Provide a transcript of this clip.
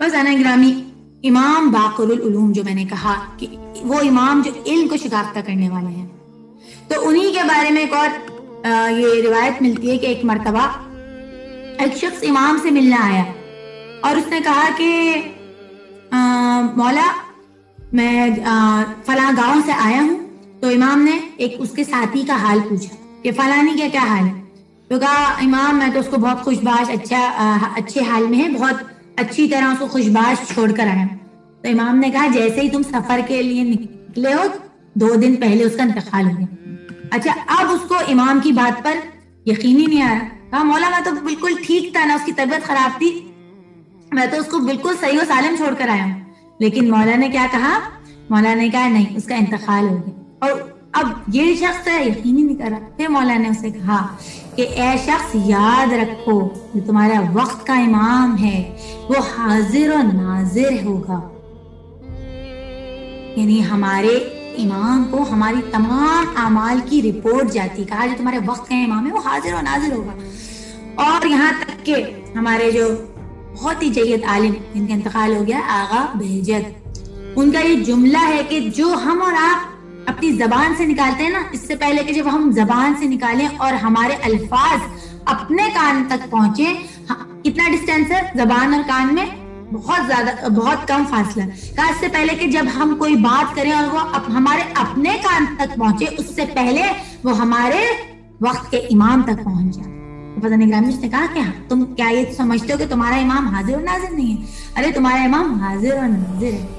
فضانہ گرامی، امام باقر العلوم جو میں نے کہا کہ وہ امام جو علم کو شکافتہ کرنے والے ہیں، تو انہی کے بارے میں ایک اور یہ روایت ملتی ہے کہ ایک مرتبہ ایک شخص امام سے ملنے آیا اور اس نے کہا کہ مولا میں فلاں گاؤں سے آیا ہوں. تو امام نے ایک اس کے ساتھی کا حال پوچھا کہ فلانی کا کیا حال ہے. تو کہا امام میں تو اس کو بہت خوشباش اچھے حال میں ہے، بہت اچھی طرح اس کو خوشباش چھوڑ کر آیا. تو امام نے کہا جیسے ہی تم سفر کے لیے نکلے ہو 2 دن پہلے اس کا انتقال ہو گیا. اچھا، اب اس کو امام کی بات پر یقین ہی نہیں آ رہا. کہا مولا میں تو بالکل ٹھیک تھا، نہ اس کی طبیعت خراب تھی، میں تو اس کو بالکل صحیح و سالم چھوڑ کر آیا ہوں. لیکن مولا نے کیا کہا؟ مولا نے کہا نہیں، اس کا انتقال ہو گیا. اور اب یہ شخص ہے یقین ہی نہیں کر رہا. پھر مولا نے اسے کہا کہ اے شخص یاد رکھو جو تمہارا وقت کا امام ہے وہ حاضر و ناظر ہوگا. یعنی ہمارے امام کو ہماری تمام اعمال کی رپورٹ جاتی. کہا جو تمہارے وقت کا امام ہے وہ حاضر و ناظر ہوگا. اور یہاں تک کہ ہمارے جو بہت ہی جید عالم جن کا انتقال ہو گیا آغا بہجت، ان کا یہ جملہ ہے کہ جو ہم اور آپ اپنی زبان سے نکالتے ہیں نا، اس سے پہلے کہ جب ہم زبان سے نکالیں اور ہمارے الفاظ اپنے کان تک پہنچے، کتنا ڈسٹینس ہے زبان اور کان میں؟ بہت زیادہ، بہت کم فاصلہ. کہا اس سے پہلے کہ جب ہم کوئی بات کریں اور وہ ہمارے اپنے کان تک پہنچے، اس سے پہلے وہ ہمارے وقت کے امام تک پہنچ جائے. فضانہ گرامی نے کہا کہ تم کیا یہ سمجھتے ہو کہ تمہارا امام حاضر و ناظر نہیں ہے؟ ارے تمہارا امام حاضر و ناظر ہے.